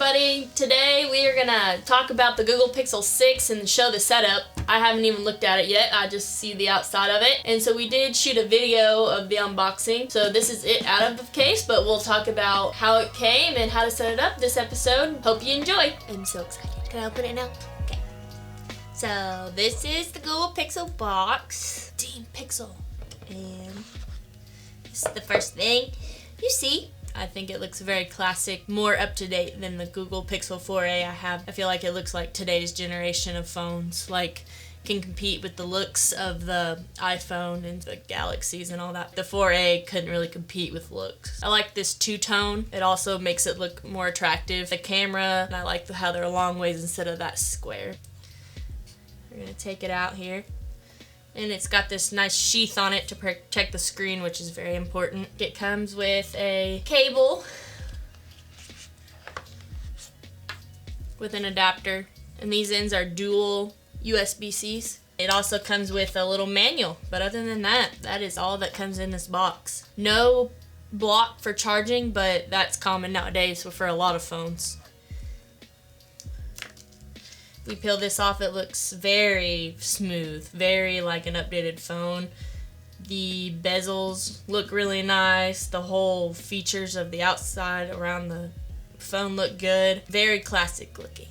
everybody. Today we are gonna talk about the Google Pixel 6 and show the setup. I haven't even looked at it yet, I just see the outside of it. And so we did shoot a video of the unboxing. So this is it out of the case, but we'll talk about how it came and how to set it up this episode. Hope you enjoy. I'm so excited. Can I open it now? Okay. So this is the Google Pixel box. Team Pixel. And this is the first thing you see. I think it looks very classic, more up-to-date than the Google Pixel 4a I have. I feel like it looks like today's generation of phones, like can compete with the looks of the iPhone and the Galaxies and all that. The 4a couldn't really compete with looks. I like this two-tone. It also makes it look more attractive. The camera, and I like how they're long ways instead of that square. We're gonna take it out here. And it's got this nice sheath on it to protect the screen, which is very important. It comes with a cable with an adapter, and these ends are dual USB-Cs. It also comes with a little manual, but other than that, that is all that comes in this box. No block for charging, but that's common nowadays for a lot of phones. We peel this off, it looks very smooth, very like an updated phone. The bezels look really nice. The whole features of the outside around the phone look good. Very classic looking.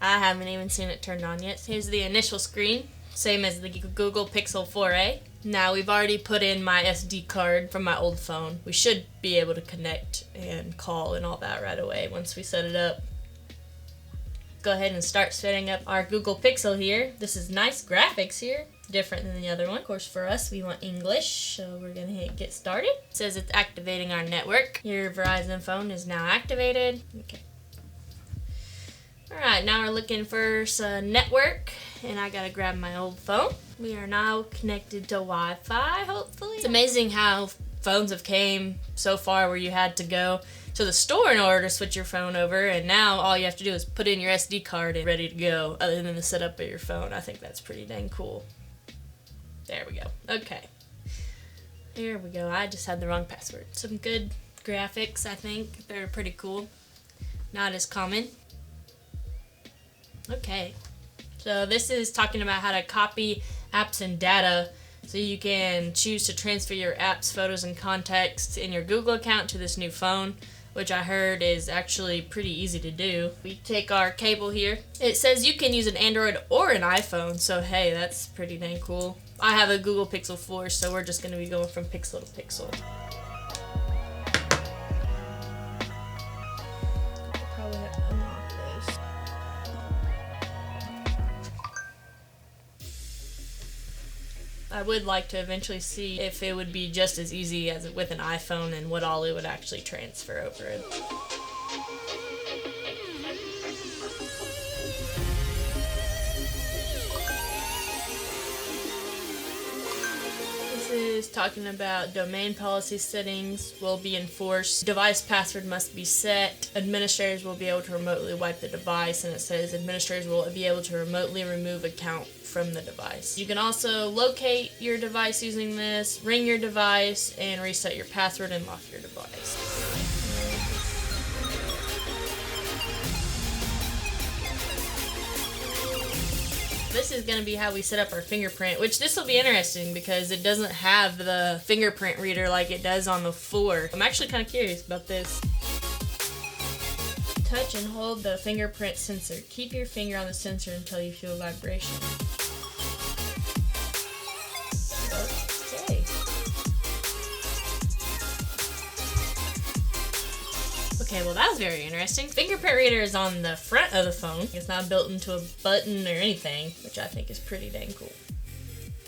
I haven't even seen it turned on yet. Here's the initial screen, same as the Google Pixel 4a. Now we've already put in my SD card from my old phone. We should be able to connect and call and all that right away once we set it up. Go ahead and start setting up our Google Pixel here. This is nice graphics here, different than the other one. Of course, for us, we want English, so we're gonna hit get started. It says it's activating our network. Your Verizon phone is now activated. Okay. All right, now we're looking for some network, and I gotta grab my old phone. We are now connected to Wi-Fi, hopefully. It's amazing how phones have came so far where you had to go to the store in order to switch your phone over, and now all you have to do is put in your SD card and ready to go, other than the setup of your phone. I think that's pretty dang cool. There we go. Okay. Here we go. I just had the wrong password. Some good graphics, I think. They're pretty cool. Not as common. Okay. So this is talking about how to copy apps and data. So you can choose to transfer your apps, photos, and contacts in your Google account to this new phone, which I heard is actually pretty easy to do. We take our cable here. It says you can use an Android or an iPhone, so hey, that's pretty dang cool. I have a Google Pixel 4, so we're just gonna be going from Pixel to Pixel. Probably have to unlock this. I would like to eventually see if it would be just as easy as with an iPhone and what all it would actually transfer over it. This is talking about domain policy settings will be enforced. Device password must be set. Administrators will be able to remotely wipe the device, and it says administrators will be able to remotely remove account from the device. You can also locate your device using this, ring your device, and reset your password and lock your device. This is going to be how we set up our fingerprint, which this will be interesting because it doesn't have the fingerprint reader like it does on the 4. I'm actually kind of curious about this. Touch and hold the fingerprint sensor. Keep your finger on the sensor until you feel vibration. Okay. Okay, well that was very interesting. Fingerprint reader is on the front of the phone. It's not built into a button or anything, which I think is pretty dang cool.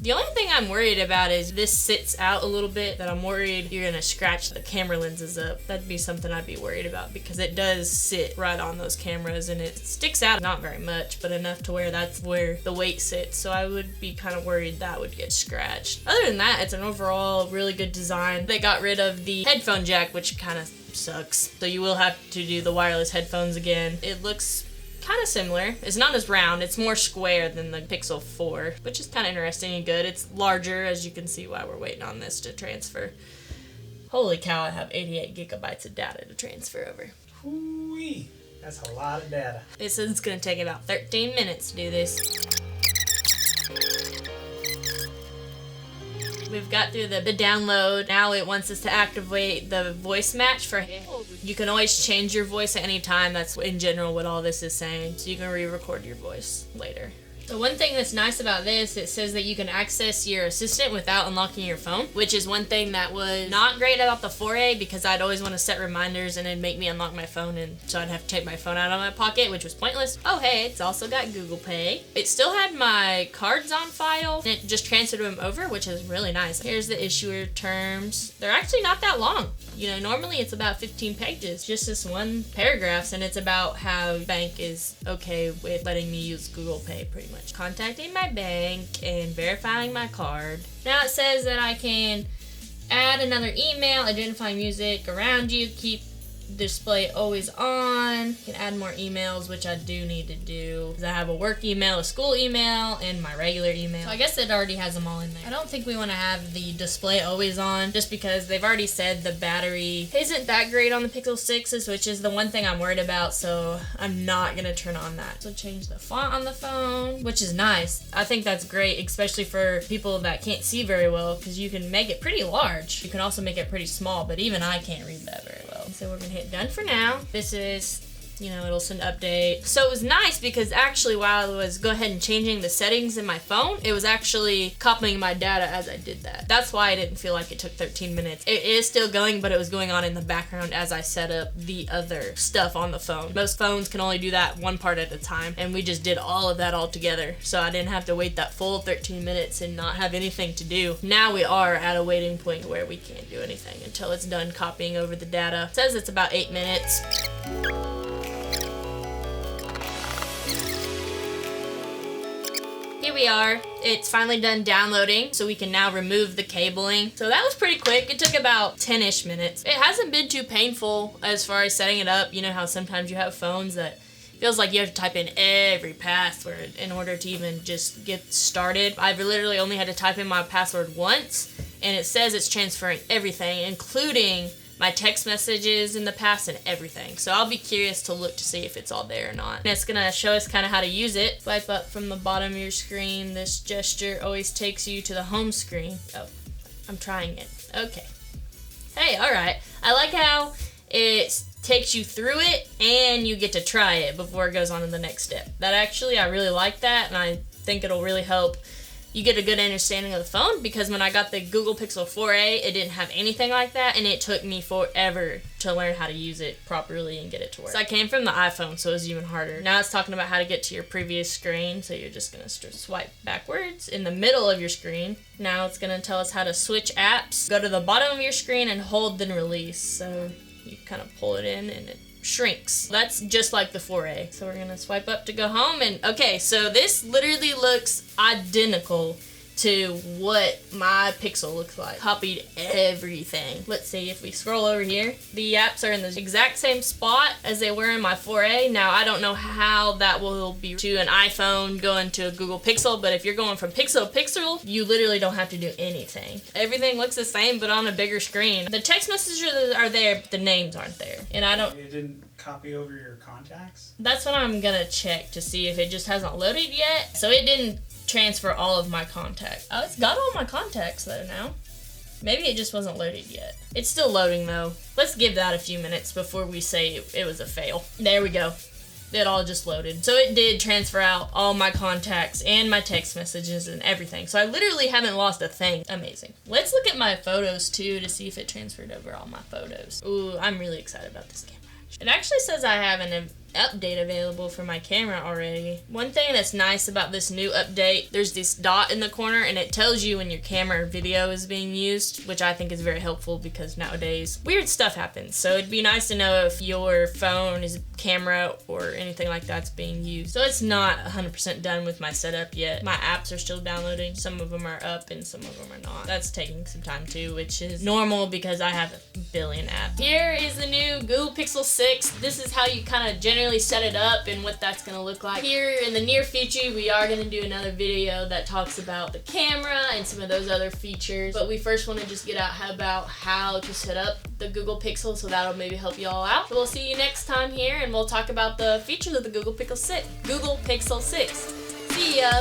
The only thing I'm worried about is this sits out a little bit, that I'm worried you're gonna scratch the camera lenses up. That'd be something I'd be worried about because it does sit right on those cameras and it sticks out not very much, but enough to where that's where the weight sits. So I would be kind of worried that would get scratched. Other than that, it's an overall really good design. They got rid of the headphone jack, which kind of sucks. So you will have to do the wireless headphones again. It looks kind of similar. It's not as round, it's more square than the Pixel 4, which is kind of interesting and good. It's larger, as you can see while we're waiting on this to transfer. Holy cow, I have 88 gigabytes of data to transfer over. Whoo-wee. That's a lot of data. It says it's going to take about 13 minutes to do this. We've got through the download. Now it wants us to activate the voice match for him. You can always change your voice at any time. That's in general what all this is saying. So you can re-record your voice later. So one thing that's nice about this, it says that you can access your assistant without unlocking your phone, which is one thing that was not great about the 4A because I'd always want to set reminders and it'd make me unlock my phone, and so I'd have to take my phone out of my pocket, which was pointless. Oh hey, it's also got Google Pay. It still had my cards on file. It just transferred them over, which is really nice. Here's the issuer terms. They're actually not that long. You know, normally it's about 15 pages, just this one paragraph, and it's about how bank is okay with letting me use Google Pay pretty much. Contacting my bank and verifying my card. Now it says that I can add another email, identify music around you, keep display always on. You can add more emails, which I do need to do because I have a work email, a school email, and my regular email. So I guess it already has them all in there. I don't think we want to have the display always on just because they've already said the battery isn't that great on the Pixel 6s, which is the one thing I'm worried about, so I'm not going to turn on that. So change the font on the phone, which is nice. I think that's great, especially for people that can't see very well, because you can make it pretty large. You can also make it pretty small, but even I can't read that very well. So we're going to hit done for now. This is, you know, it'll send update. So it was nice because actually while I was go ahead and changing the settings in my phone, it was actually copying my data as I did that. That's why I didn't feel like it took 13 minutes. It is still going, but it was going on in the background as I set up the other stuff on the phone. Most phones can only do that one part at a time, and we just did all of that all together. So I didn't have to wait that full 13 minutes and not have anything to do. Now we are at a waiting point where we can't do anything until it's done copying over the data. It says it's about 8 minutes. Here we are. It's finally done downloading, so we can now remove the cabling. So that was pretty quick. It took about 10-ish minutes. It hasn't been too painful as far as setting it up. You know how sometimes you have phones that feels like you have to type in every password in order to even just get started. I've literally only had to type in my password once, and it says it's transferring everything, including my text messages in the past and everything. So I'll be curious to look to see if it's all there or not. And it's gonna show us kind of how to use it. Swipe up from the bottom of your screen. This gesture always takes you to the home screen. Oh, I'm trying it. Okay. Hey, all right. I like how it takes you through it and you get to try it before it goes on to the next step. That actually, I really like that, and I think it'll really help you get a good understanding of the phone, because when I got the Google Pixel 4a, it didn't have anything like that, and it took me forever to learn how to use it properly and get it to work. So I came from the iPhone, so it was even harder. Now it's talking about how to get to your previous screen, so you're just gonna swipe backwards in the middle of your screen. Now it's gonna tell us how to switch apps. Go to the bottom of your screen and hold, then release. So you kind of pull it in and it shrinks. That's just like the 4A. So we're gonna swipe up to go home, and okay, so this literally looks identical to what my Pixel looks like. Copied everything. Let's see if we scroll over here. The apps are in the exact same spot as they were in my 4A. Now I don't know how that will be to an iPhone going to a Google Pixel, but if you're going from Pixel to Pixel, you literally don't have to do anything. Everything looks the same, but on a bigger screen. The text messages are there, but the names aren't there. And I don't... It didn't copy over your contacts? That's what I'm gonna check to see if it just hasn't loaded yet. So it didn't transfer all of my contacts. Oh, it's got all my contacts though now. Maybe it just wasn't loaded yet. It's still loading though. Let's give that a few minutes before we say it was a fail. There we go. It all just loaded. So it did transfer out all my contacts and my text messages and everything. So I literally haven't lost a thing. Amazing. Let's look at my photos too to see if it transferred over all my photos. Ooh, I'm really excited about this camera. It actually says I have an update available for my camera already. One thing that's nice about this new update, there's this dot in the corner and it tells you when your camera or video is being used, which I think is very helpful because nowadays weird stuff happens. So it'd be nice to know if your phone is camera or anything like that's being used. So it's not 100% done with my setup yet. My apps are still downloading. Some of them are up and some of them are not. That's taking some time too, which is normal because I have a billion apps. Here is the new Google Pixel 6. This is how you kind of generate generally set it up and what that's going to look like. Here in the near future, we are going to do another video that talks about the camera and some of those other features. But we first want to just get out about how to set up the Google Pixel, so that'll maybe help you all out. So we'll see you next time here, and we'll talk about the features of the Google Pixel 6. See ya!